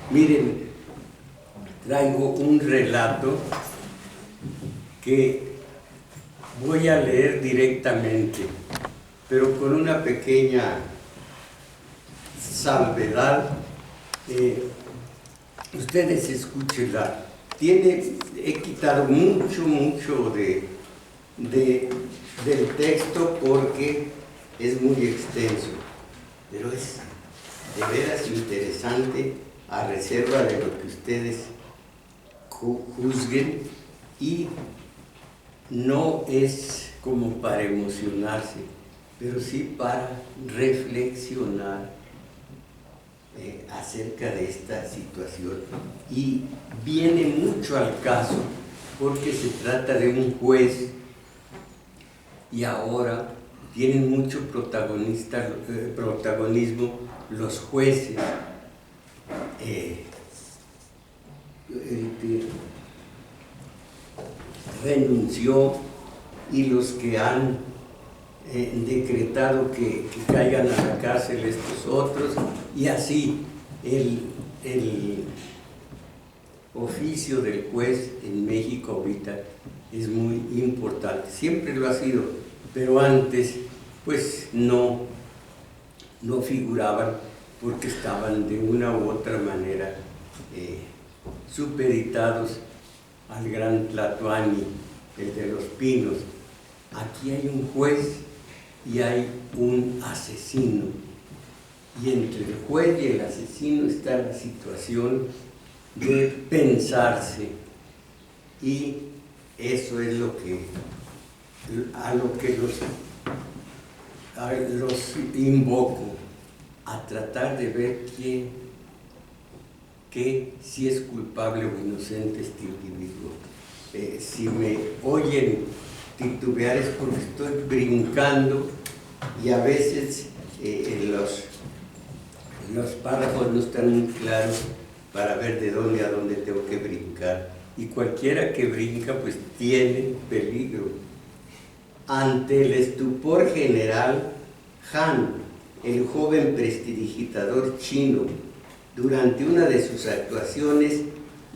Miren, traigo un relato que voy a leer directamente, pero con una pequeña salvedad. Ustedes escúchenla. He quitado mucho del texto porque es muy extenso, pero es de veras interesante, a reserva de lo que ustedes juzguen, y no es como para emocionarse, pero sí para reflexionar acerca de esta situación. Y viene mucho al caso porque se trata de un juez y ahora tienen mucho protagonismo los jueces. El que renunció y los que han decretado que caigan a la cárcel estos otros, y así el oficio del juez en México ahorita es muy importante, siempre lo ha sido, pero antes pues no figuraban porque estaban de una u otra manera supeditados al gran Tlatoani, el de los Pinos. Aquí hay un juez y hay un asesino, y entre el juez y el asesino está la situación de pensarse, y eso es a lo que los invoco, a tratar de ver si es culpable o inocente este individuo. Si me oyen titubear es porque estoy brincando y a veces los párrafos no están muy claros para ver de dónde a dónde tengo que brincar, y cualquiera que brinca pues tiene peligro. Ante el estupor general, Han, el joven prestidigitador chino, durante una de sus actuaciones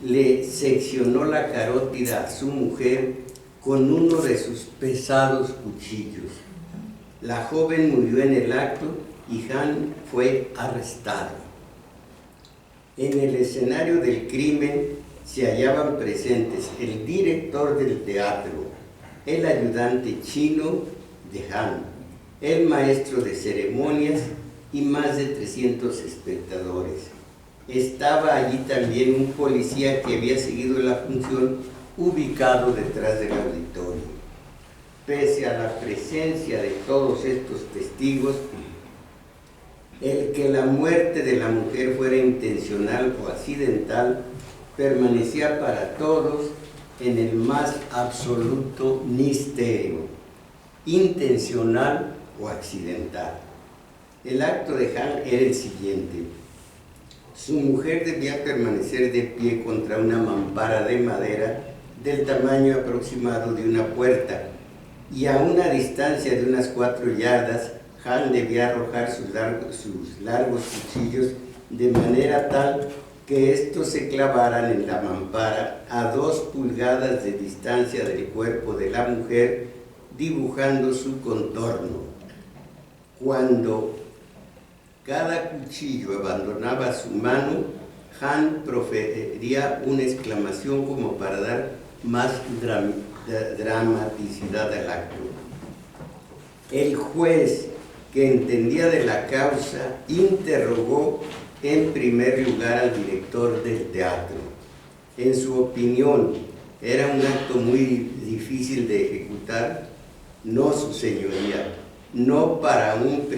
le seccionó la carótida a su mujer con uno de sus pesados cuchillos. La joven murió en el acto y Han fue arrestado. En el escenario del crimen se hallaban presentes el director del teatro, el ayudante chino de Han, el maestro de ceremonias y más de 300 espectadores. Estaba allí también un policía que había seguido la función, ubicado detrás del auditorio. Pese a la presencia de todos estos testigos, el que la muerte de la mujer fuera intencional o accidental permanecía para todos en el más absoluto misterio, intencional o accidental. El acto de Han era el siguiente: su mujer debía permanecer de pie contra una mampara de madera del tamaño aproximado de una puerta, y a una distancia de unas 4 yardas, Han debía arrojar sus largos cuchillos de manera tal que estos se clavaran en la mampara a 2 pulgadas de distancia del cuerpo de la mujer, dibujando su contorno. Cuando cada cuchillo abandonaba su mano, Han profería una exclamación como para dar más dramaticidad al acto. El juez, que entendía de la causa, interrogó en primer lugar al director del teatro. En su opinión, ¿era un acto muy difícil de ejecutar? No, su señoría, no para un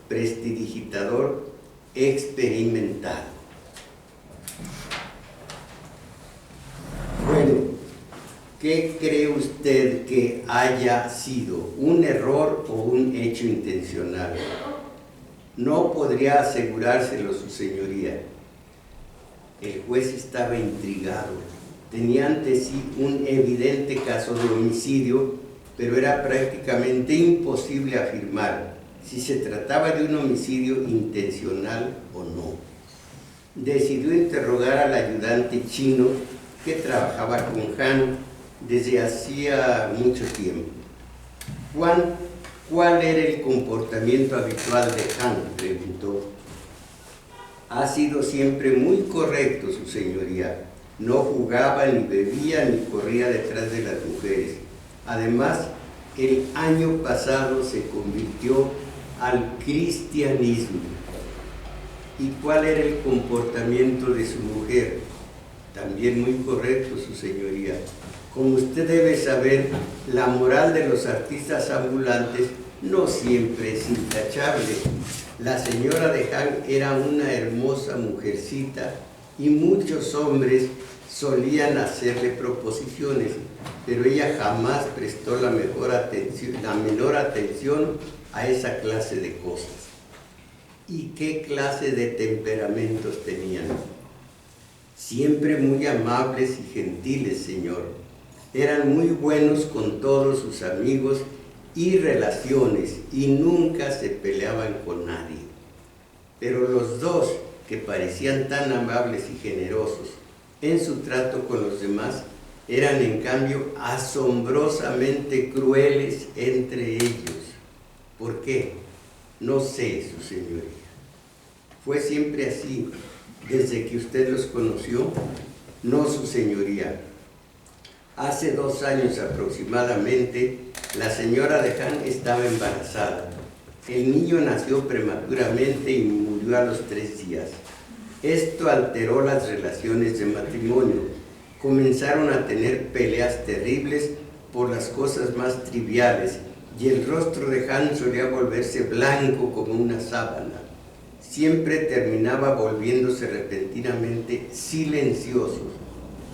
prestidigitador experimentado. Bueno, ¿qué cree usted que haya sido? ¿Un error o un hecho intencional? No podría asegurárselo su señoría. El juez estaba intrigado. Tenía ante sí un evidente caso de homicidio, pero era prácticamente imposible afirmar si se trataba de un homicidio intencional o no. decidió interrogar al ayudante chino que trabajaba con Han desde hacía mucho tiempo. Juan, ¿cuál era el comportamiento habitual de Han?, preguntó. Ha sido siempre muy correcto, su señoría. No jugaba, ni bebía, ni corría detrás de las mujeres. Además, el año pasado se convirtió al cristianismo. ¿Y cuál era el comportamiento de su mujer? También muy correcto, su señoría. Como usted debe saber, la moral de los artistas ambulantes no siempre es intachable. La señora de Han era una hermosa mujercita y muchos hombres solían hacerle proposiciones, pero ella jamás prestó la menor atención a esa clase de cosas. ¿Y qué clase de temperamentos tenían? Siempre muy amables y gentiles, señor. Eran muy buenos con todos sus amigos y relaciones y nunca se peleaban con nadie. Pero los dos, que parecían tan amables y generosos en su trato con los demás, eran en cambio asombrosamente crueles entre ellos. ¿Por qué? No sé, su señoría. ¿Fue siempre así desde que usted los conoció? No, su señoría. Hace 2 años aproximadamente, la señora de Han estaba embarazada. El niño nació prematuramente y murió a los 3 días. Esto alteró las relaciones de matrimonio. Comenzaron a tener peleas terribles por las cosas más triviales y el rostro de Han solía volverse blanco como una sábana. Siempre terminaba volviéndose repentinamente silencioso.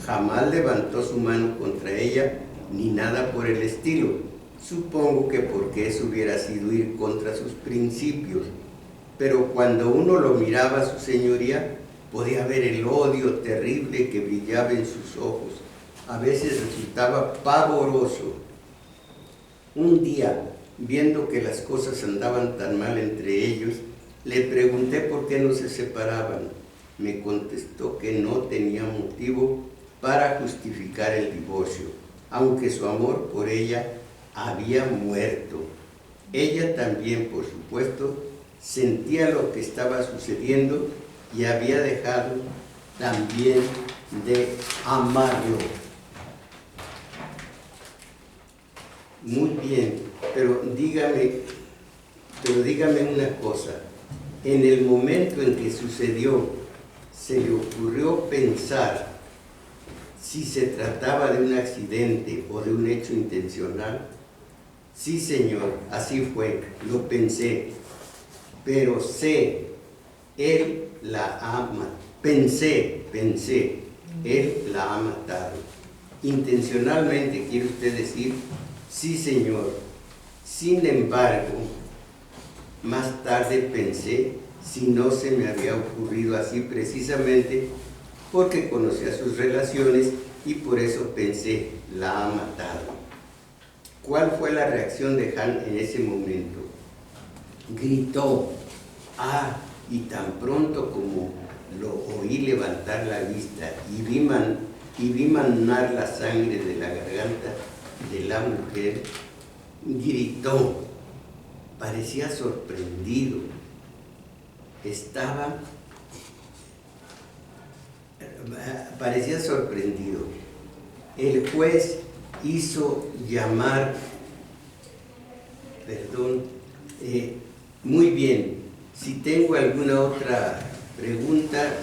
Jamás levantó su mano contra ella, ni nada por el estilo. Supongo que porque eso hubiera sido ir contra sus principios. Pero cuando uno lo miraba, su señoría, podía ver el odio terrible que brillaba en sus ojos. A veces resultaba pavoroso. Un día, viendo que las cosas andaban tan mal entre ellos, le pregunté por qué no se separaban. Me contestó que no tenía motivo para justificar el divorcio, aunque su amor por ella había muerto. Ella también, por supuesto, sentía lo que estaba sucediendo y había dejado también de amarlo. Muy bien, pero dígame una cosa. En el momento en que sucedió, ¿se le ocurrió pensar si se trataba de un accidente o de un hecho intencional? Sí, señor, así fue, lo pensé. Pero sé, él la ama. Pensé, él la ha matado. Intencionalmente, ¿quiere usted decir? Sí, señor. Sin embargo, más tarde pensé si no se me había ocurrido así precisamente porque conocía sus relaciones y por eso pensé, la ha matado. ¿Cuál fue la reacción de Han en ese momento? Gritó, y tan pronto como lo oí levantar la vista y vi manar la sangre de la garganta de la mujer, gritó, parecía sorprendido, parecía sorprendido. El juez hizo llamar, muy bien, si tengo alguna otra pregunta,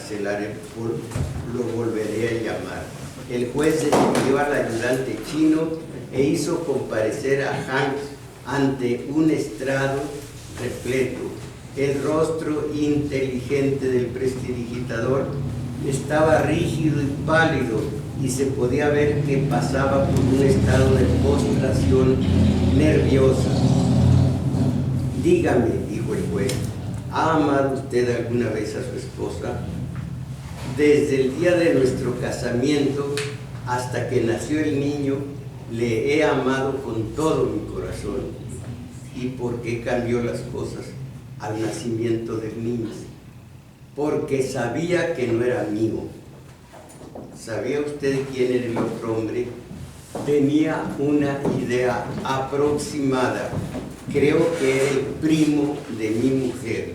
lo volveré a llamar. El juez despidió al ayudante chino e hizo comparecer a Han ante un estrado repleto. El rostro inteligente del prestidigitador estaba rígido y pálido y se podía ver que pasaba por un estado de postración nerviosa. Dígame, dijo el juez, ¿ha amado usted alguna vez a su esposa? Desde el día de nuestro casamiento hasta que nació el niño, le he amado con todo mi corazón. ¿Y por qué cambió las cosas al nacimiento del niño? porque sabía que no era mío. ¿Sabía usted quién era el otro hombre? Tenía una idea aproximada. Creo que era el primo de mi mujer.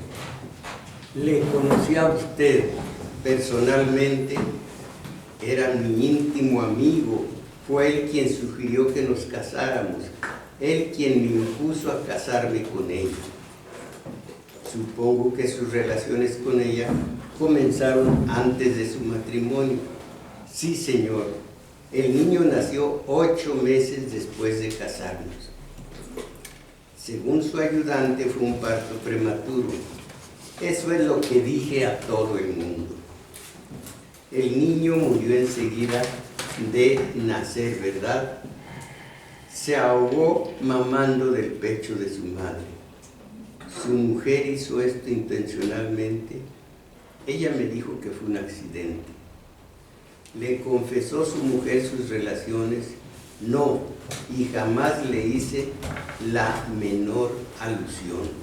Le conocía a usted personalmente, era mi íntimo amigo. Fue él quien sugirió que nos casáramos, él quien me impuso a casarme con ella. Supongo que sus relaciones con ella comenzaron antes de su matrimonio. Sí, señor, el niño nació 8 meses después de casarnos. Según su ayudante, fue un parto prematuro. Eso es lo que dije a todo el mundo. El niño murió enseguida de nacer, ¿verdad? Se ahogó mamando del pecho de su madre. Su mujer hizo esto intencionalmente. Ella me dijo que fue un accidente. ¿Le confesó su mujer sus relaciones? No, y jamás le hice la menor alusión.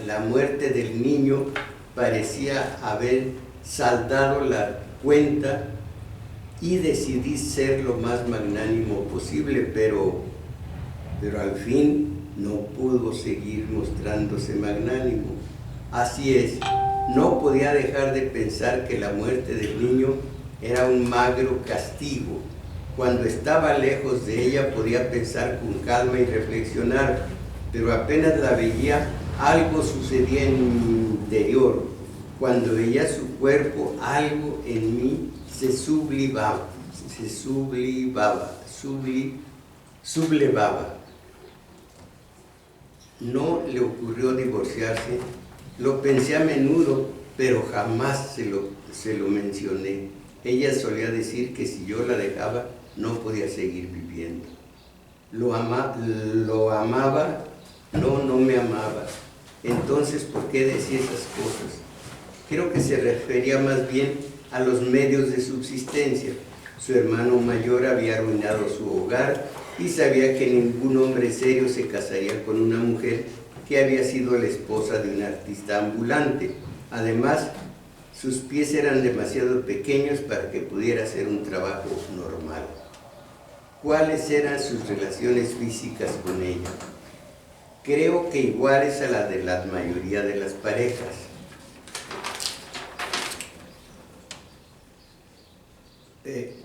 La muerte del niño parecía haber saldado la cuenta y decidí ser lo más magnánimo posible, pero al fin no pudo seguir mostrándose magnánimo. Así es, no podía dejar de pensar que la muerte del niño era un magro castigo. Cuando estaba lejos de ella podía pensar con calma y reflexionar, pero apenas la veía, algo sucedía en mi interior. Cuando veía su cuerpo, algo en mí se sublevaba. No le ocurrió divorciarse, lo pensé a menudo, pero jamás se lo mencioné. Ella solía decir que si yo la dejaba, no podía seguir viviendo. ¿Lo amaba? No me amaba. Entonces, ¿por qué decía esas cosas? Creo que se refería más bien a los medios de subsistencia. Su hermano mayor había arruinado su hogar y sabía que ningún hombre serio se casaría con una mujer que había sido la esposa de un artista ambulante. Además, sus pies eran demasiado pequeños para que pudiera hacer un trabajo normal. ¿Cuáles eran sus relaciones físicas con ella? Creo que iguales a las de la mayoría de las parejas.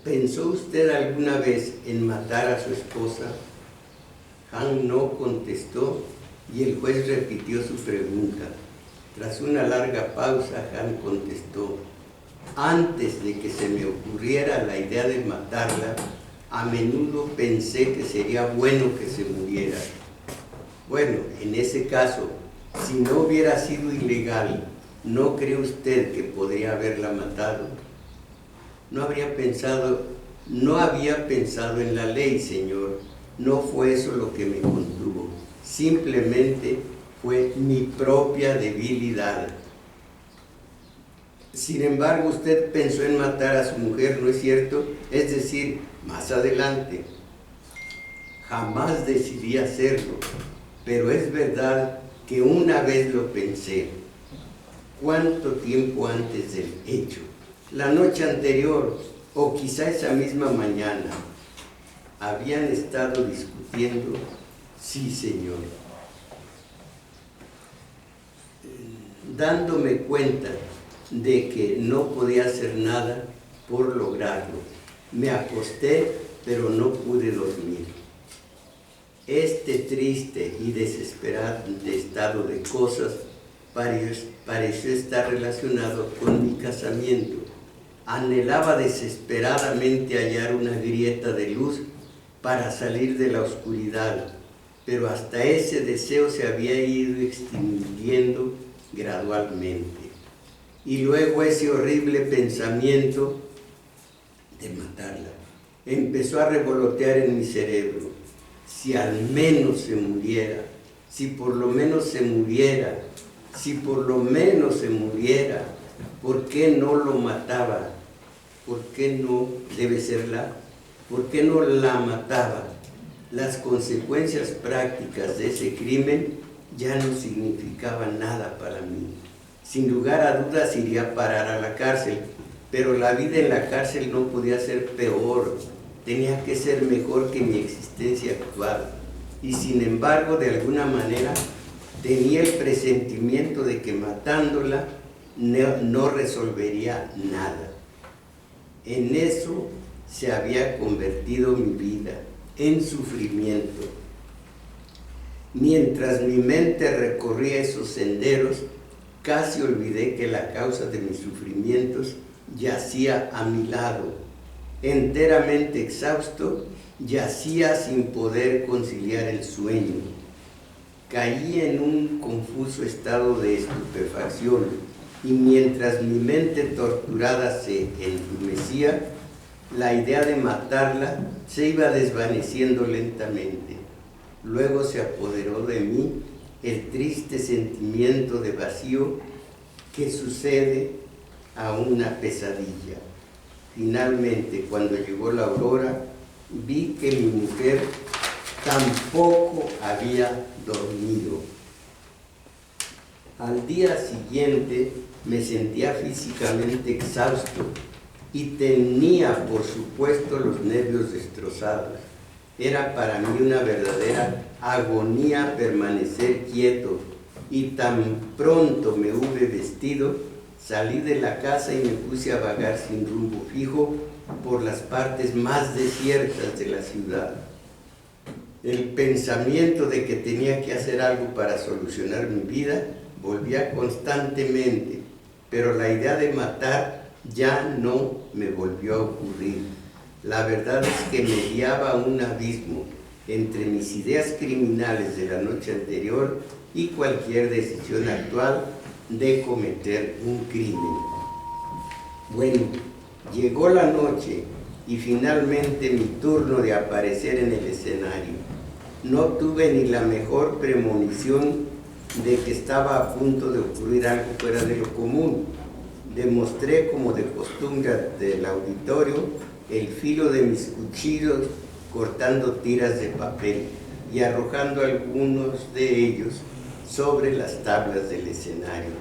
¿Pensó usted alguna vez en matar a su esposa? Han no contestó y el juez repitió su pregunta. Tras una larga pausa, Han contestó: antes de que se me ocurriera la idea de matarla, a menudo pensé que sería bueno que se muriera. Bueno, en ese caso, si no hubiera sido ilegal, ¿no cree usted que podría haberla matado? No había pensado en la ley, señor. No fue eso lo que me contuvo. Simplemente fue mi propia debilidad. Sin embargo, usted pensó en matar a su mujer, ¿no es cierto? Es decir, más adelante. Jamás decidí hacerlo, pero es verdad que una vez lo pensé. ¿Cuánto tiempo antes del hecho? La noche anterior, o quizá esa misma mañana. ¿Habían estado discutiendo? Sí, señor. Dándome cuenta de que no podía hacer nada por lograrlo, me acosté, pero no pude dormir. Este triste y desesperado estado de cosas pareció estar relacionado con mi casamiento. Anhelaba desesperadamente hallar una grieta de luz para salir de la oscuridad, pero hasta ese deseo se había ido extinguiendo gradualmente. Y luego ese horrible pensamiento de matarla empezó a revolotear en mi cerebro. Si al menos se muriera, si por lo menos se muriera, si por lo menos se muriera, ¿por qué no lo mataba? ¿Por qué no debe ser la? ¿Por qué no la mataba? Las consecuencias prácticas de ese crimen ya no significaban nada para mí. Sin lugar a dudas iría a parar a la cárcel, pero la vida en la cárcel no podía ser peor, tenía que ser mejor que mi existencia actual. Y sin embargo, de alguna manera, tenía el presentimiento de que matándola no resolvería nada. En eso se había convertido mi vida, en sufrimiento. Mientras mi mente recorría esos senderos, casi olvidé que la causa de mis sufrimientos yacía a mi lado. Enteramente exhausto, yacía sin poder conciliar el sueño. Caí en un confuso estado de estupefacción y mientras mi mente torturada se entumecía, la idea de matarla se iba desvaneciendo lentamente. Luego se apoderó de mí el triste sentimiento de vacío que sucede a una pesadilla. Finalmente, cuando llegó la aurora, vi que mi mujer tampoco había dormido. Al día siguiente me sentía físicamente exhausto y tenía, por supuesto, los nervios destrozados. Era para mí una verdadera agonía permanecer quieto, y tan pronto me hube vestido, salí de la casa y me puse a vagar sin rumbo fijo por las partes más desiertas de la ciudad. El pensamiento de que tenía que hacer algo para solucionar mi vida volvía constantemente, pero la idea de matar ya no me volvió a ocurrir. La verdad es que me guiaba a un abismo entre mis ideas criminales de la noche anterior y cualquier decisión actual de cometer un crimen. Bueno, llegó la noche y finalmente mi turno de aparecer en el escenario. No tuve ni la mejor premonición de que estaba a punto de ocurrir algo fuera de lo común. Demostré, como de costumbre del auditorio, el filo de mis cuchillos cortando tiras de papel y arrojando algunos de ellos sobre las tablas del escenario.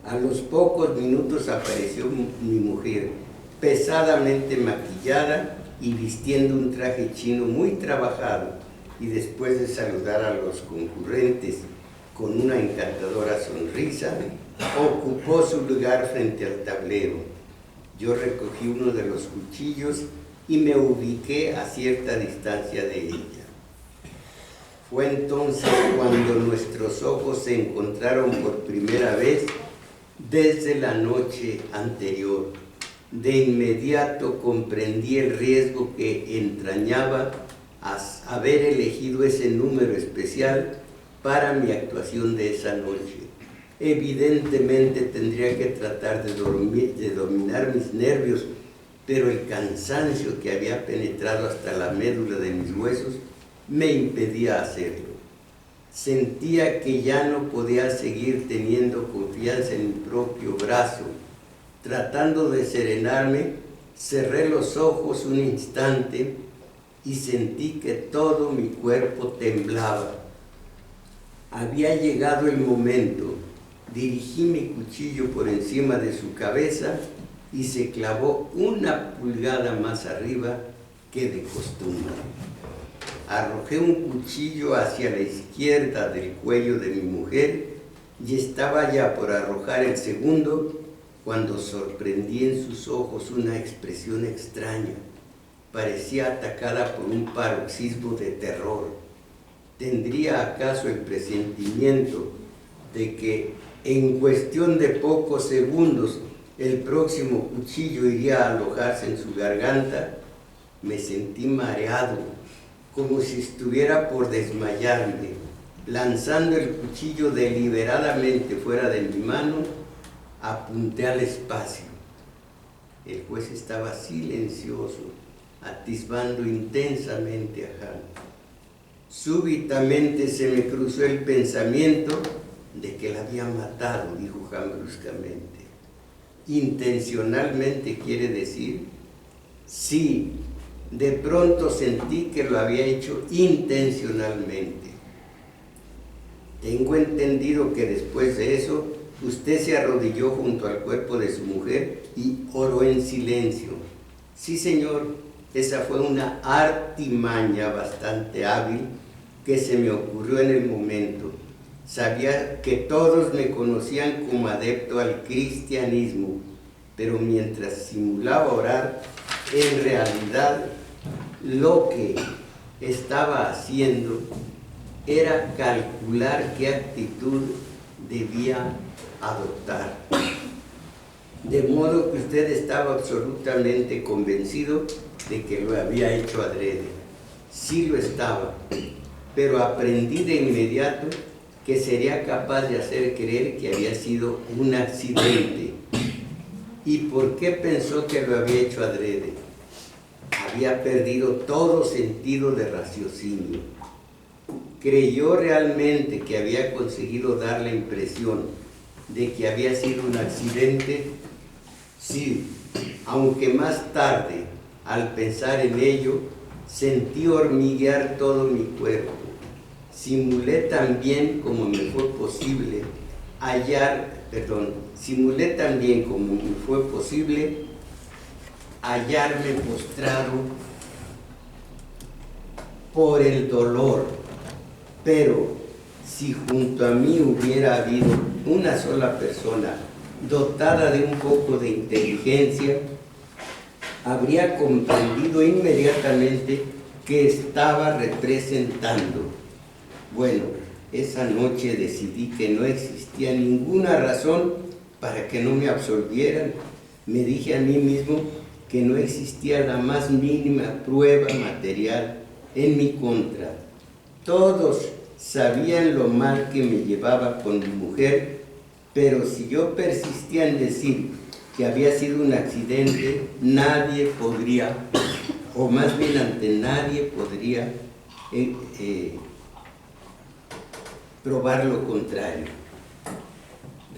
A los pocos minutos apareció mi mujer, pesadamente maquillada y vistiendo un traje chino muy trabajado, y después de saludar a los concurrentes con una encantadora sonrisa, ocupó su lugar frente al tablero. Yo recogí uno de los cuchillos y me ubiqué a cierta distancia de ella. Fue entonces cuando nuestros ojos se encontraron por primera vez desde la noche anterior. De inmediato comprendí el riesgo que entrañaba haber elegido ese número especial para mi actuación de esa noche. Evidentemente tendría que tratar de dominar mis nervios, pero el cansancio que había penetrado hasta la médula de mis huesos me impedía hacerlo. Sentía que ya no podía seguir teniendo confianza en mi propio brazo. Tratando de serenarme, cerré los ojos un instante y sentí que todo mi cuerpo temblaba. Había llegado el momento. Dirigí mi cuchillo por encima de su cabeza y se clavó una pulgada más arriba que de costumbre. Arrojé un cuchillo hacia la izquierda del cuello de mi mujer y estaba ya por arrojar el segundo cuando sorprendí en sus ojos una expresión extraña. Parecía atacada por un paroxismo de terror. ¿Tendría acaso el presentimiento de que en cuestión de pocos segundos el próximo cuchillo iría a alojarse en su garganta? Me sentí mareado, como si estuviera por desmayarme. Lanzando el cuchillo deliberadamente fuera de mi mano, apunté al espacio. El juez estaba silencioso, atisbando intensamente a Jano. Súbitamente se me cruzó el pensamiento de que la había matado, dijo Jano bruscamente. ¿Intencionalmente quiere decir? Sí, de pronto sentí que lo había hecho intencionalmente. Tengo entendido que después de eso usted se arrodilló junto al cuerpo de su mujer y oró en silencio. Sí, señor, esa fue una artimaña bastante hábil que se me ocurrió en el momento. Sabía que todos me conocían como adepto al cristianismo, pero mientras simulaba orar, en realidad lo que estaba haciendo era calcular qué actitud debía adoptar. De modo que usted estaba absolutamente convencido de que lo había hecho adrede. Sí lo estaba, pero aprendí de inmediato que sería capaz de hacer creer que había sido un accidente. ¿Y por qué pensó que lo había hecho adrede? Había perdido todo sentido de raciocinio. Creyó realmente que había conseguido dar la impresión de que había sido un accidente. Sí, aunque más tarde, al pensar en ello, sentí hormiguear todo mi cuerpo. Simulé también como me fue posible hallarme postrado por el dolor. Pero si junto a mí hubiera habido una sola persona dotada de un poco de inteligencia, habría comprendido inmediatamente que estaba representando. Bueno, esa noche decidí que no existía ninguna razón para que no me absolvieran. Me dije a mí mismo que no existía la más mínima prueba material en mi contra. Todos sabían lo mal que me llevaba con mi mujer, pero si yo persistía en decir que había sido un accidente, nadie podría, o más bien ante nadie podría probar lo contrario.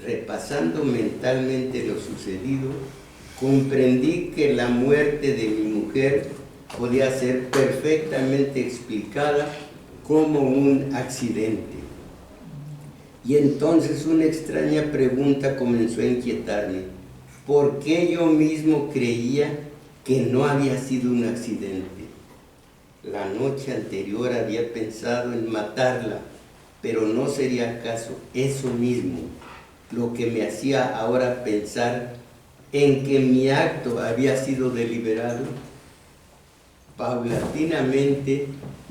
Repasando mentalmente lo sucedido, comprendí que la muerte de mi mujer podía ser perfectamente explicada como un accidente. Y entonces una extraña pregunta comenzó a inquietarme. ¿Por qué yo mismo creía que no había sido un accidente? La noche anterior había pensado en matarla, pero ¿no sería acaso eso mismo lo que me hacía ahora pensar en que mi acto había sido deliberado? Paulatinamente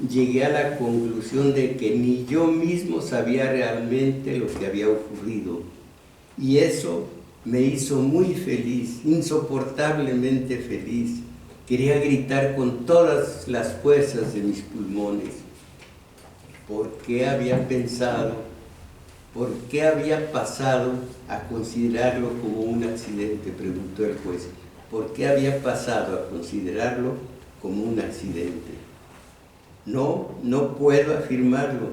llegué a la conclusión de que ni yo mismo sabía realmente lo que había ocurrido, y eso me hizo muy feliz, insoportablemente feliz. Quería gritar con todas las fuerzas de mis pulmones. ¿Por qué había pasado a considerarlo como un accidente?, preguntó el juez. ¿Por qué había pasado a considerarlo como un accidente? No puedo afirmarlo,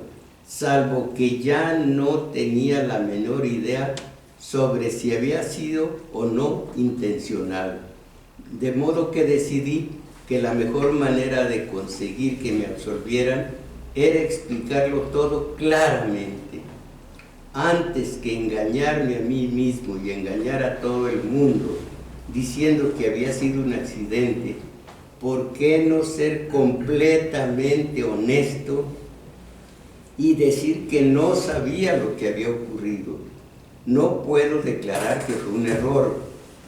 salvo que ya no tenía la menor idea sobre si había sido o no intencional. De modo que decidí que la mejor manera de conseguir que me absolvieran era explicarlo todo claramente. Antes que engañarme a mí mismo y engañar a todo el mundo diciendo que había sido un accidente, ¿por qué no ser completamente honesto y decir que no sabía lo que había ocurrido? No puedo declarar que fue un error,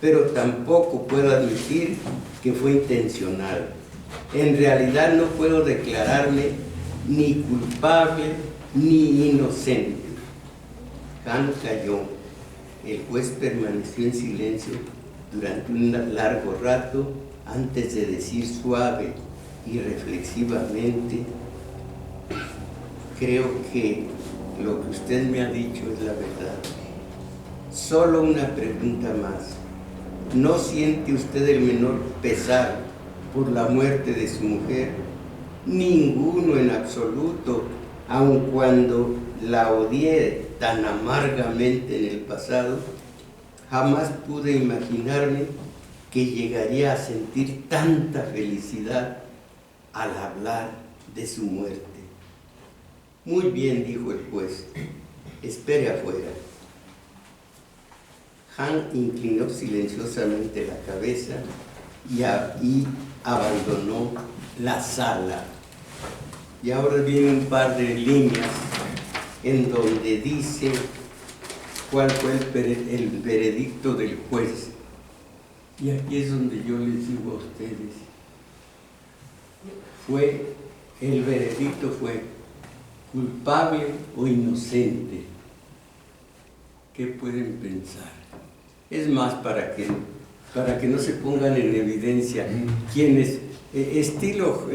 pero tampoco puedo admitir que fue intencional. En realidad no puedo declararme ni culpable ni inocente. Khan calló. El juez permaneció en silencio durante un largo rato antes de decir suave y reflexivamente: creo que lo que usted me ha dicho es la verdad. Solo una pregunta más. ¿No siente usted el menor pesar por la muerte de su mujer? Ninguno en absoluto, aun cuando la odié tan amargamente en el pasado. Jamás pude imaginarme que llegaría a sentir tanta felicidad al hablar de su muerte. Muy bien, dijo el juez, espere afuera. Han inclinó silenciosamente la cabeza y abandonó la sala. Y ahora viene un par de líneas en donde dice cuál fue el veredicto del juez. Y aquí es donde yo les digo a ustedes, el veredicto fue culpable o inocente. ¿Qué pueden pensar? Es más, para que no se pongan en evidencia quienes, estilo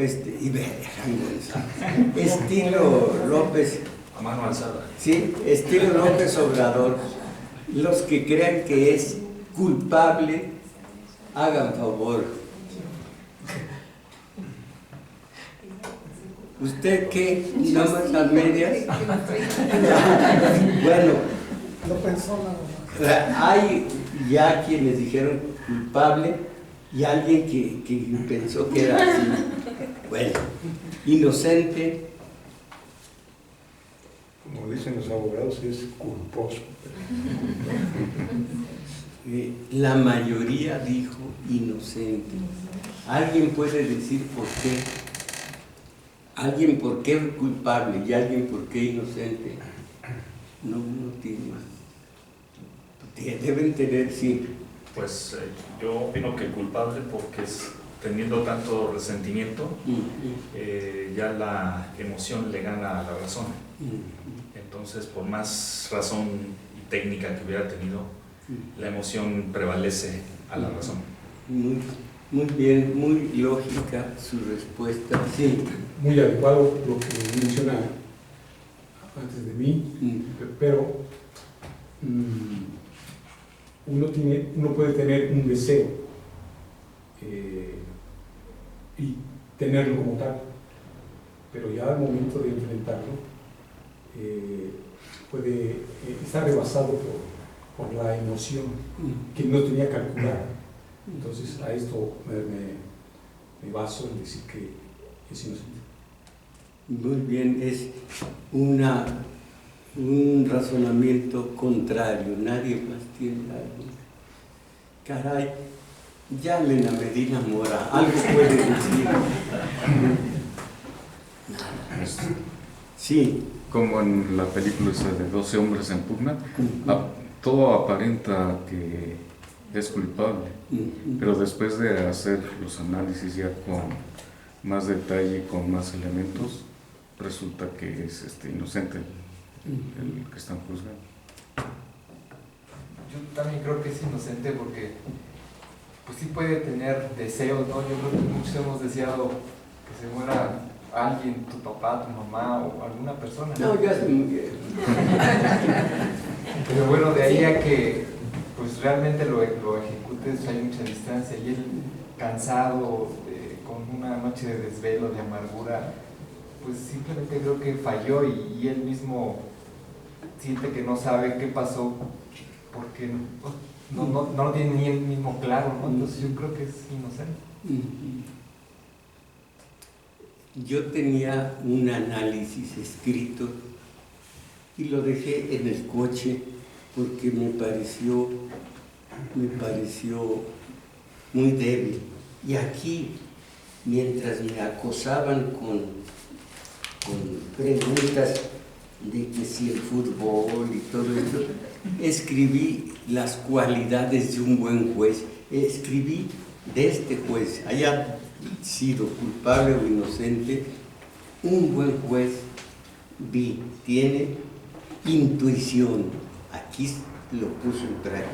López, a mano alzada. Sí, estilo López Obrador, los que crean que es culpable, hagan favor. ¿Usted qué? ¿Nada más las medias? Bueno, no pensó nada más. Hay ya quienes dijeron culpable y alguien que pensó que era así. Bueno, inocente. Como dicen los abogados, es culposo. La mayoría dijo inocente. ¿Alguien puede decir por qué? ¿Alguien por qué culpable y alguien por qué inocente? No tiene. Deben tener, sí. Pues yo opino que culpable porque teniendo tanto resentimiento, ya la emoción le gana a la razón. Entonces, por más razón y técnica que hubiera tenido, la emoción prevalece a la razón. Muy bien, muy lógica su respuesta. Sí. Muy adecuado lo que menciona antes de mí, pero uno puede tener un deseo y tenerlo como tal, pero ya al momento de enfrentarlo puede estar rebasado por la emoción que no tenía calculada. Entonces a esto me baso en decir que es inocente. Muy bien, es un razonamiento contrario, nadie más tiene algo. Caray, llamen a Medina Mora, algo puede decir. Nada. Sí. Como en la película esa de 12 hombres en pugna, todo aparenta que es culpable, pero después de hacer los análisis ya con más detalle, con más elementos, resulta que es inocente el que están juzgando. Yo también creo que es inocente porque pues sí puede tener deseos, ¿no? Yo creo que muchos hemos deseado que se muera alguien, tu papá, tu mamá o alguna persona. No, ya se murió. Pero bueno, de ahí a que pues realmente lo ejecutes hay mucha distancia y él cansado, con una noche de desvelo, de amargura, pues simplemente creo que falló y él mismo siente que no sabe qué pasó porque no lo tiene ni él mismo claro, ¿no? Entonces yo creo que es inocente. Yo tenía un análisis escrito y lo dejé en el coche porque me pareció muy débil. Y aquí, mientras me acosaban con preguntas de que si el fútbol y todo eso, escribí las cualidades de un buen juez. Escribí de este juez, haya sido culpable o inocente, un buen juez tiene intuición, aquí lo puso en práctica,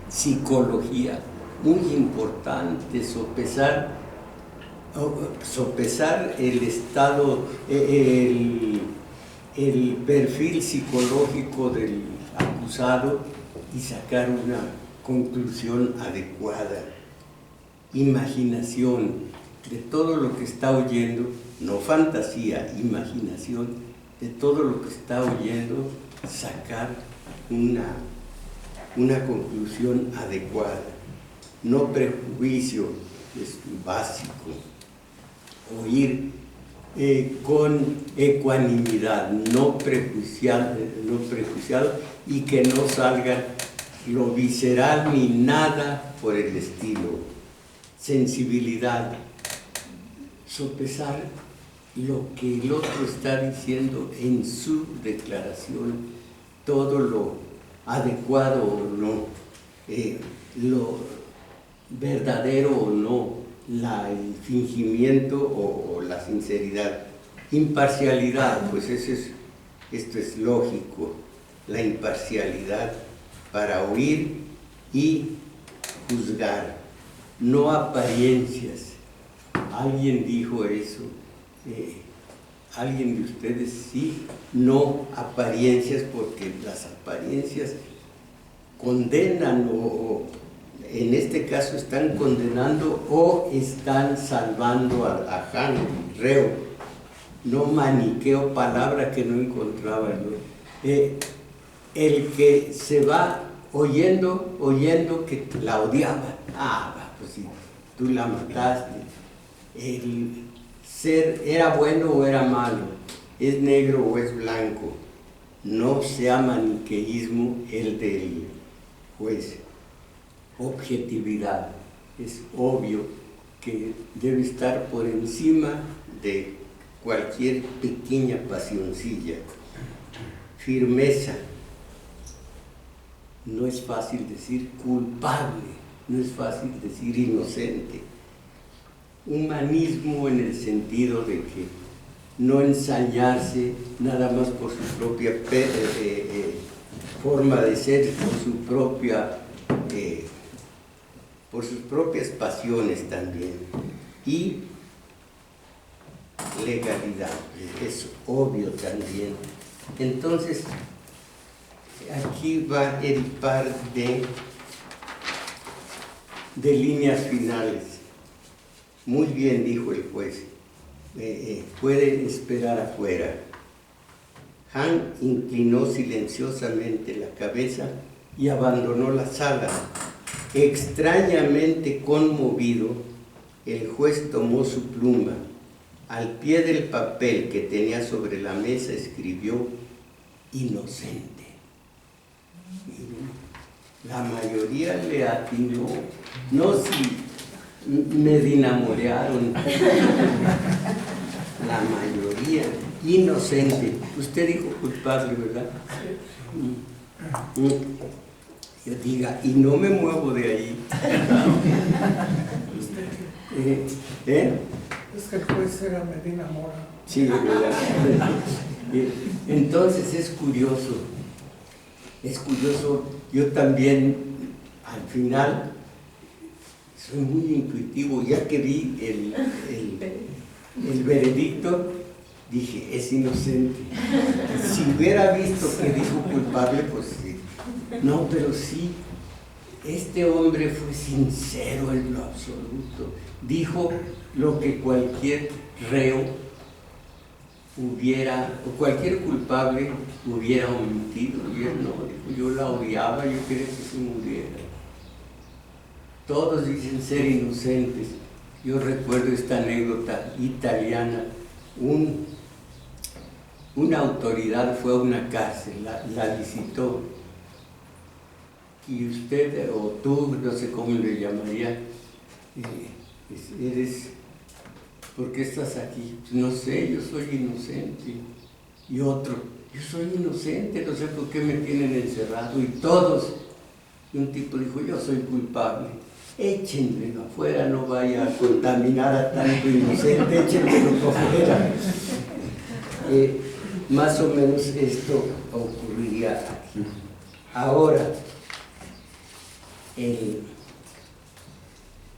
psicología, muy importante, sopesar el estado, el perfil psicológico del acusado y sacar una conclusión adecuada. Imaginación de todo lo que está oyendo, no fantasía, imaginación de todo lo que está oyendo, sacar una conclusión adecuada, no prejuicio, es básico, oír con ecuanimidad, no prejuiciado y que no salgan lo visceral ni nada por el estilo. Sensibilidad, sopesar lo que el otro está diciendo en su declaración, todo lo adecuado o no, lo verdadero o no, el fingimiento o la sinceridad. Imparcialidad, pues esto es lógico, la imparcialidad para oír y juzgar, no apariencias. Alguien dijo eso, alguien de ustedes sí, no apariencias, porque las apariencias condenan o en este caso están condenando o están salvando a Han, reo. No maniqueo, palabra que no encontraba yo. El que se va oyendo que la odiaba. Pues si tú la mataste. El ser era bueno o era malo, es negro o es blanco. No sea maniqueísmo el del juez. Objetividad. Es obvio que debe estar por encima de cualquier pequeña pasioncilla. Firmeza. No es fácil decir culpable, no es fácil decir inocente. Humanismo en el sentido de que no ensañarse nada más por su propia forma de ser, por sus propias pasiones también. Y legalidad, es obvio también. Entonces, aquí va el par de líneas finales. Muy bien, dijo el juez, pueden esperar afuera. Han inclinó silenciosamente la cabeza y abandonó la sala. Extrañamente conmovido, el juez tomó su pluma. Al pie del papel que tenía sobre la mesa escribió inocente. La mayoría le atinó, no si me dinamorearon, la mayoría, inocente. Usted dijo culpable, ¿verdad? Yo diga, y no me muevo de ahí. Es que el juez era Medina Mora. Sí, ¿verdad? Entonces es curioso, yo también al final soy muy intuitivo, ya que vi el veredicto, dije, es inocente. Si hubiera visto que dijo culpable, pues sí. No, pero sí, este hombre fue sincero en lo absoluto. Dijo lo que cualquier reo o cualquier culpable hubiera omitido. Y él no, dijo, yo la odiaba, yo quería que se muriera. Todos dicen ser inocentes. Yo recuerdo esta anécdota italiana. Una autoridad fue a una cárcel, la visitó. Y usted, o tú, no sé cómo le llamaría, ¿por qué estás aquí? No sé, yo soy inocente. Y otro, yo soy inocente, no sé por qué me tienen encerrado. Y todos, y un tipo dijo, yo soy culpable. Échenmelo afuera, no vaya a contaminar a tanto inocente, échenmelo afuera. Más o menos esto ocurriría aquí. Ahora,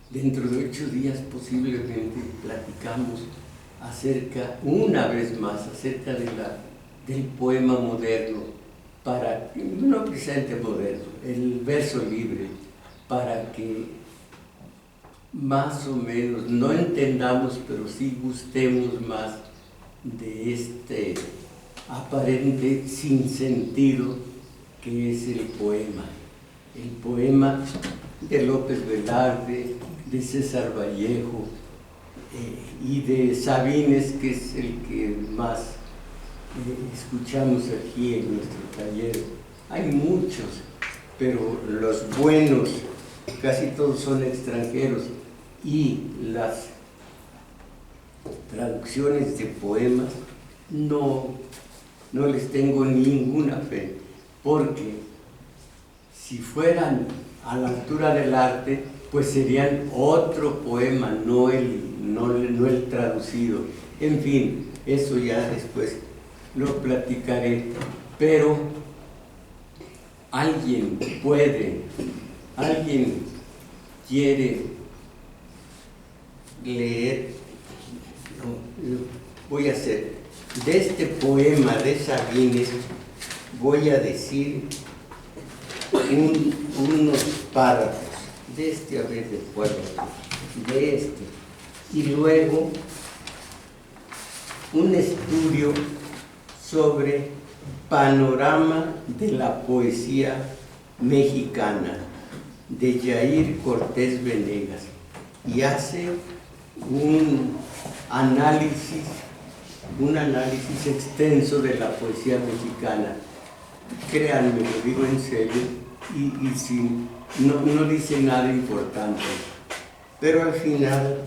dentro de 8 días posiblemente platicamos una vez más acerca del poema moderno, no presente moderno, el verso libre, para que más o menos no entendamos, pero sí gustemos más de este aparente sinsentido que es el poema. El poema de López Velarde, de César Vallejo y de Sabines, que es el que más escuchamos aquí en nuestro taller. Hay muchos, pero los buenos, casi todos son extranjeros, y las traducciones de poemas no les tengo ninguna fe, porque si fueran a la altura del arte, pues serían otro poema, no el traducido. En fin, eso ya después lo platicaré, pero alguien quiere leer, voy a hacer, de este poema de Sabines, voy a decir unos párrafos, de este, a ver, de cuál, de este, y luego un estudio sobre panorama de la poesía mexicana, de Yair Cortés Venegas, y hace un análisis extenso de la poesía mexicana. Créanme, lo digo en serio, y no dice nada importante, pero al final,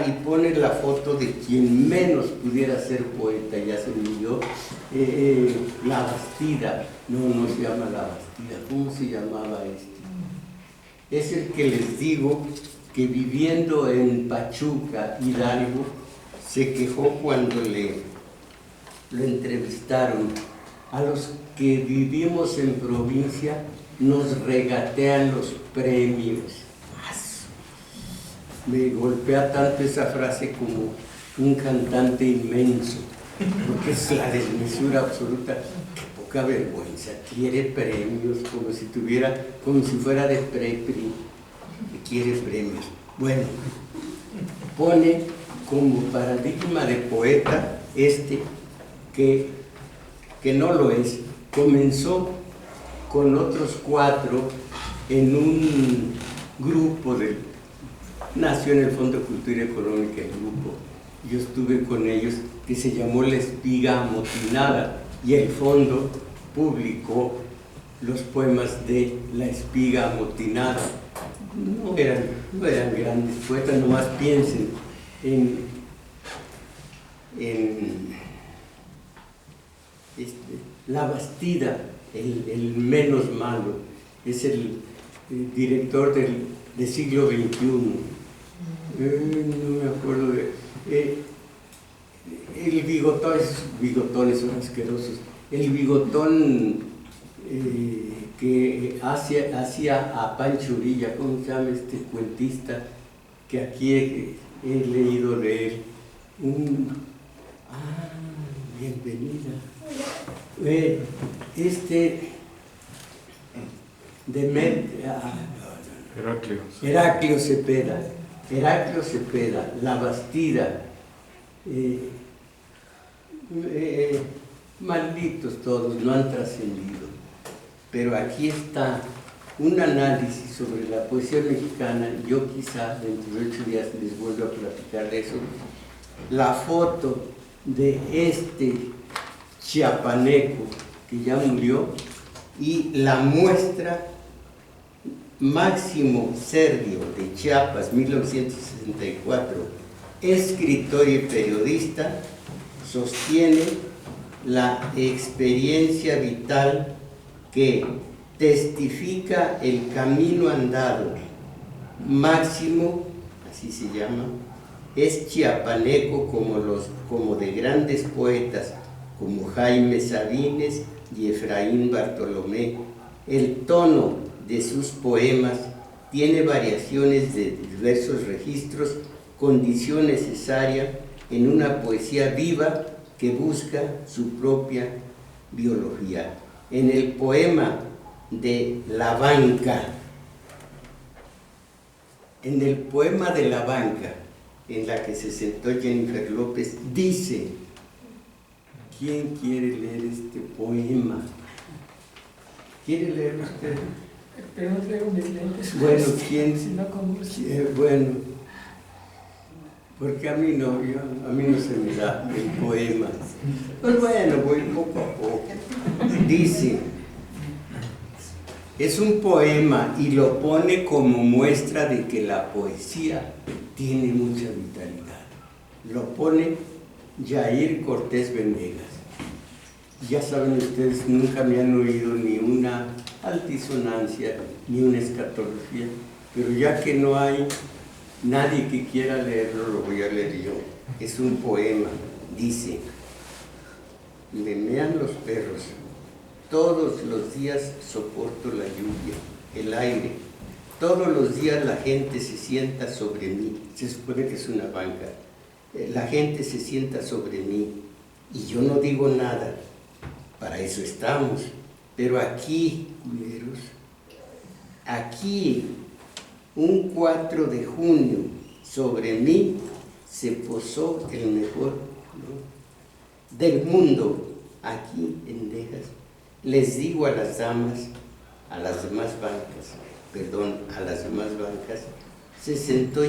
y pone la foto de quien menos pudiera ser poeta, ya se murió, La Bastida. No se llama La Bastida, ¿cómo se llamaba este? Es el que les digo que viviendo en Pachuca, Hidalgo, se quejó cuando lo entrevistaron. A los que vivimos en provincia nos regatean los premios. Me golpea tanto esa frase como un cantante inmenso, porque es la desmesura absoluta. Qué poca vergüenza, quiere premios, como si fuera de Prepri, quiere premios. Bueno, pone como paradigma de poeta que no lo es. Comenzó con otros 4 en un grupo nació en el Fondo de Cultura Económica el grupo, yo estuve con ellos, que se llamó La Espiga Amotinada, y el fondo publicó los poemas de La Espiga Amotinada. No eran grandes poetas, nomás piensen en La Bastida, el menos malo, es el director del siglo XXI. No me acuerdo el bigotón, esos bigotones son asquerosos. El bigotón que hacía a Pancho Villa, ¿cómo se llama este cuentista? Que aquí he leído de él. Bienvenida. Heraclio Cepeda, La Bastida, malditos todos, no han trascendido, pero aquí está un análisis sobre la poesía mexicana. Yo quizá dentro de 8 días les vuelvo a platicar de eso. La foto de este chiapaneco que ya murió, y la muestra Máximo Serdio de Chiapas, 1964, escritor y periodista, sostiene la experiencia vital que testifica el camino andado. Máximo, así se llama, es chiapaneco como de grandes poetas como Jaime Sabines y Efraín Bartolomé. El tono de sus poemas tiene variaciones de diversos registros, condición necesaria en una poesía viva que busca su propia biología. En el poema de La Banca, en la que se sentó Jennifer López, dice: ¿quién quiere leer este poema? ¿Quiere leer usted? Pero no traigo mis lentes. Bueno, ¿quién? Si no, ¿cómo? Bueno, porque a mí no se me da el poema. Pues bueno, voy poco a poco. Dice: Es un poema y lo pone como muestra de que la poesía tiene mucha vitalidad. Lo pone Jair Cortés Venegas. Ya saben ustedes, nunca me han oído ni una altisonancia ni una escatología, pero ya que no hay nadie que quiera leerlo, lo voy a leer yo. Es un poema, dice: me mean los perros, todos los días soporto la lluvia, el aire, todos los días la gente se sienta sobre mí, se supone que es una banca, la gente se sienta sobre mí y yo no digo nada, para eso estamos, pero aquí, culeros, aquí, un 4 de junio, sobre mí se posó el mejor, ¿no?, del mundo, aquí en Texas. Les digo a las damas, a las demás bancas, se sentó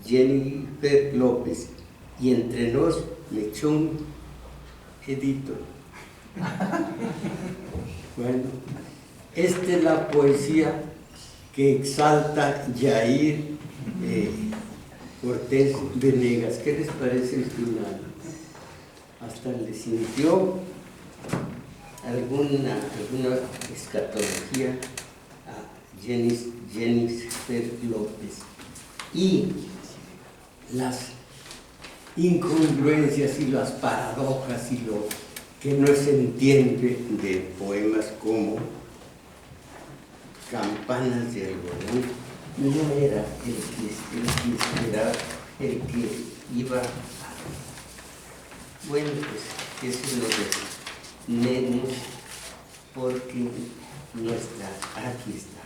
Jennifer López y entre nos me echó un edito. Bueno, esta es la poesía que exalta Jair Cortés Venegas. ¿Qué les parece el final? Hasta le sintió alguna escatología a Jennifer López. Y las incongruencias y las paradojas y lo que no se entiende de poemas como Campanas de algodón, no era el que esperaba, el que iba a... Bueno, pues eso es lo de menos, porque no está, aquí está.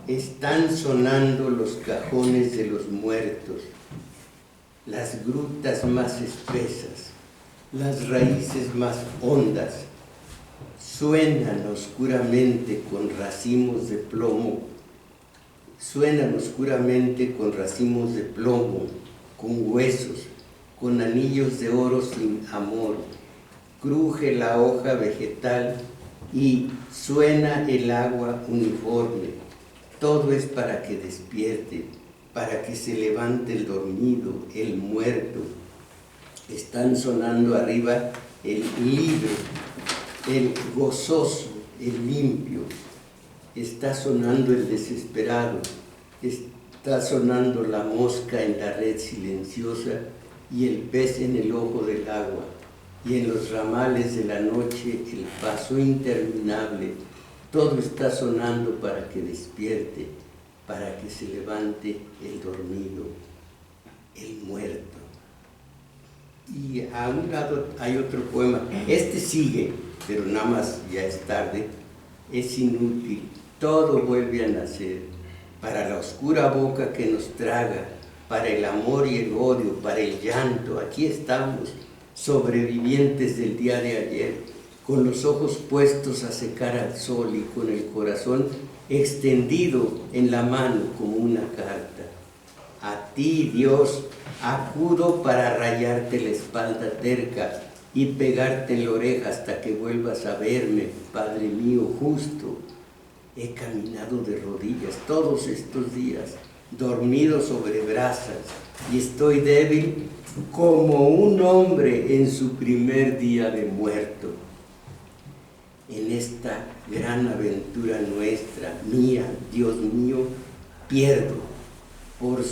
Están sonando los cajones de los muertos, las grutas más espesas, las raíces más hondas, suenan oscuramente con racimos de plomo, con huesos, con anillos de oro sin amor, cruje la hoja vegetal y suena el agua uniforme. Todo es para que despierte, para que se levante el dormido, el muerto. Están sonando arriba el libre, el gozoso, el limpio. Está sonando el desesperado, está sonando la mosca en la red silenciosa y el pez en el ojo del agua, y en los ramales de la noche el paso interminable. Todo está sonando para que despierte, para que se levante el dormido, el muerto. Y a un lado hay otro poema. Este sigue, pero nada más ya es tarde. Es inútil, todo vuelve a nacer. Para la oscura boca que nos traga, para el amor y el odio, para el llanto, aquí estamos, sobrevivientes del día de ayer, con los ojos puestos a secar al sol y con el corazón extendido en la mano como una carta. A ti, Dios, acudo para rayarte la espalda terca y pegarte en la oreja hasta que vuelvas a verme, Padre mío justo. He caminado de rodillas todos estos días, dormido sobre brasas, y estoy débil como un hombre en su primer día de muerto. En esta gran aventura nuestra, mía, Dios mío, pierdo. Por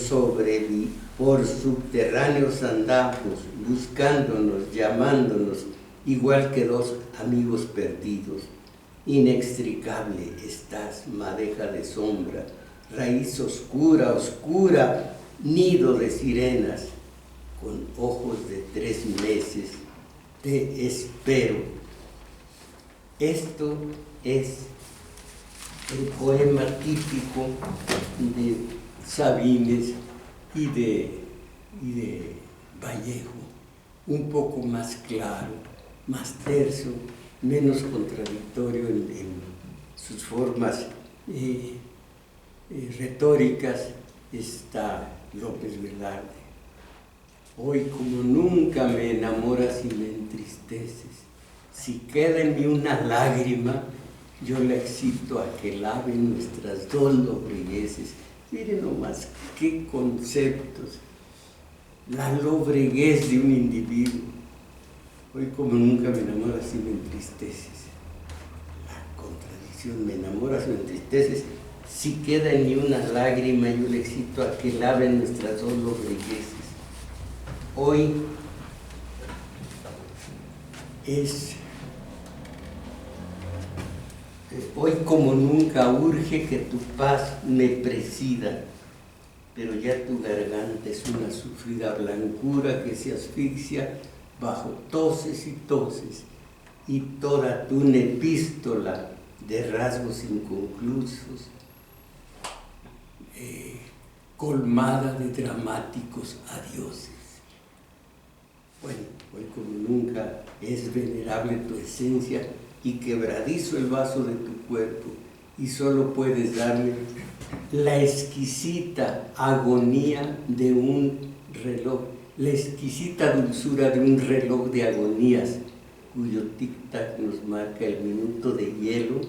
subterráneos andamos, buscándonos, llamándonos, igual que dos amigos perdidos. Inextricable estás, madeja de sombra, raíz oscura, oscura, nido de sirenas, con ojos de 3 meses, te espero. Esto es el poema típico de Sabines y de Vallejo, un poco más claro, más terso, menos contradictorio en sus formas retóricas. Está López Velarde. Hoy como nunca me enamoras y me entristeces, Si queda en mí una lágrima, yo la excito a que lave nuestras dos lobregueces. Miren nomás qué conceptos. La lobreguez de un individuo. Hoy como nunca me enamoras y me entristeces. La contradicción, me enamoras o me entristeces. Si queda en mí una lágrima, yo le excito a que lave nuestras dos lobregueces. Hoy como nunca urge que tu paz me presida, pero ya tu garganta es una sufrida blancura que se asfixia bajo toses y toses, y toda tu una epístola de rasgos inconclusos, colmada de dramáticos adioses. Bueno, hoy como nunca es venerable tu esencia y quebradizo el vaso de tu cuerpo, y solo puedes darme la exquisita agonía de un reloj, la exquisita dulzura de un reloj de agonías, cuyo tic-tac nos marca el minuto de hielo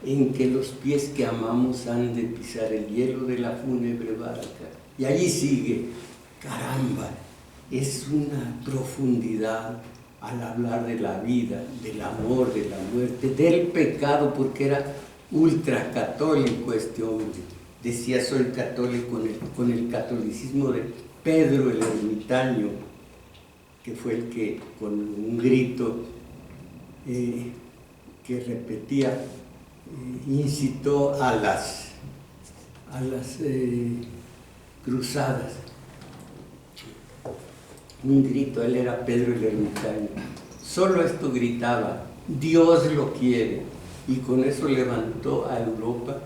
en que los pies que amamos han de pisar el hielo de la fúnebre barca. Y allí sigue, caramba, es una profundidad al hablar de la vida, del amor, de la muerte, del pecado, porque era ultracatólico este hombre. Decía, soy católico con el catolicismo de Pedro el Ermitaño, que fue el que con un grito que repetía, incitó a las cruzadas. Un grito, él era Pedro el Ermitaño. Solo esto gritaba, Dios lo quiere, y con eso levantó a Europa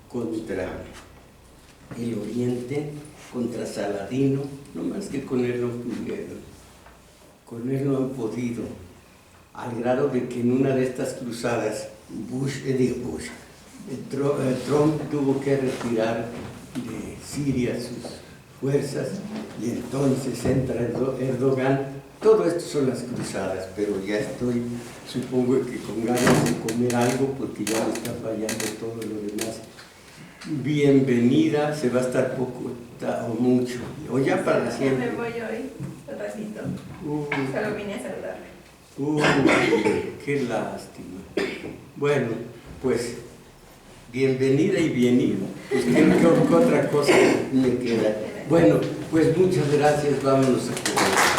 contra el Oriente, contra Saladino, no más que con él no pudieron, con él no han podido, al grado de que en una de estas cruzadas Trump tuvo que retirar de Siria sus fuerzas, y entonces entra Erdogan. Todo esto son las cruzadas, pero ya estoy, supongo que con ganas de comer algo, porque ya me está fallando todo lo demás. Bienvenida, se va a estar poco o mucho, o ya para siempre. Ya me voy hoy, un ratito. Solo vine a saludar. Qué lástima. Bueno, pues bienvenida y bienvenido. Pues, ¿qué otra cosa me queda? Bueno, pues muchas gracias, vámonos a comer.